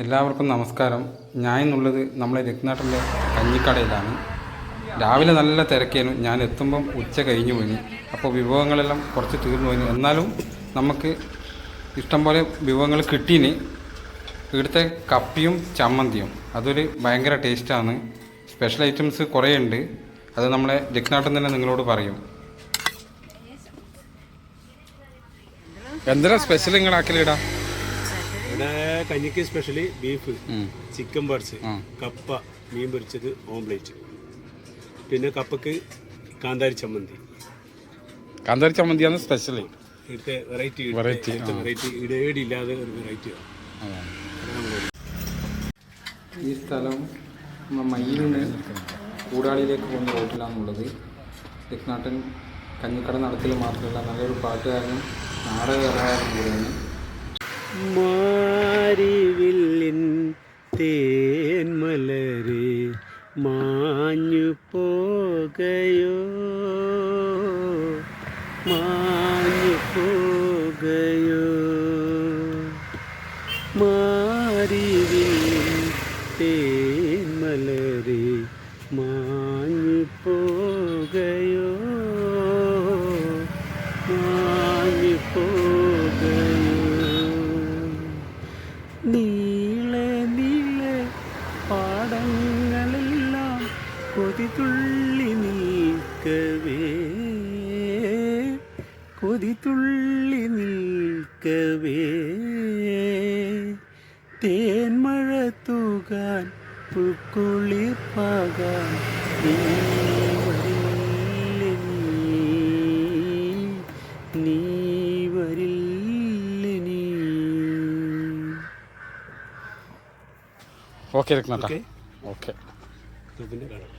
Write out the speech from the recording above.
എല്ലാവർക്കും നമസ്കാരം. ഞാൻ ഇന്നുള്ളത് നമ്മളെ രഘുനാഥൻ്റെ കഞ്ഞിക്കടയിലാണ്. രാവിലെ നല്ല തിരക്കേനു. ഞാൻ എത്തുമ്പം ഉച്ച കഴിഞ്ഞു പോയി. അപ്പോൾ വിഭവങ്ങളെല്ലാം കുറച്ച് തീർന്നു പോയി. എന്നാലും നമുക്ക് ഇഷ്ടം പോലെ വിഭവങ്ങൾ കിട്ടീന്. ഇവിടുത്തെ കപ്പിയും ചമ്മന്തിയും അതൊരു ഭയങ്കര ടേസ്റ്റാണ്. സ്പെഷ്യൽ ഐറ്റംസ് കുറേ ഉണ്ട്. അത് നമ്മളെ രഘുനാഥൻ തന്നെ നിങ്ങളോട് പറയും. എന്തിനാ സ്പെഷ്യൽ നിങ്ങളാക്കലിടാ? കഞ്ഞിക്ക് സ്പെഷ്യലി ബീഫ്, ചിക്കൻ ബർസ്, കപ്പ, മീൻ പൊരിച്ചത്, ഓംപ്ലേറ്റ്, പിന്നെ കപ്പക്ക് കാന്താരി ചമ്മന്തി. കാന്താരി ചമ്മന്തിയാണ് സ്പെഷ്യൽ. ഇവിടുത്തെ വെറൈറ്റി ഇടേടിയില്ലാതെ ഒരു വെറൈറ്റി. ഈ സ്ഥലം മയ്യിൽ നിന്ന് കൂടാളിയിലേക്ക് പോകുന്ന റോഡിലാണുള്ളത്. രഘുനാഥൻ കഞ്ഞിക്കട നടത്തൽ മാത്രമല്ല, നല്ലൊരു പാട്ടുകാരനും നാടകകാരനും കൂടെയാണ്. മാരിവില്ലിൻ തേന്മലരെ മാഞ്ഞു പോകയോ, മാഞ്ഞു പോകയോ. മാരിവില്ലിൻ തേന്മലരെ മാഞ്ഞു പോകയോ, മാഞ്ഞു പോകയോ. നീളെ നീളെ പാടങ്ങളെല്ലാം കൊതിതുള്ളി നിൽക്കവേ, കൊതിതുള്ളി നിൽക്കവേ. തേന്മഴ തൂകാൻ പുൽക്കുളിർപ്പാകാൻ നീ വരില്ല, നീ വരില്ല നീ. Okay Raghunatha, okay. പിന്നെ കാണാം.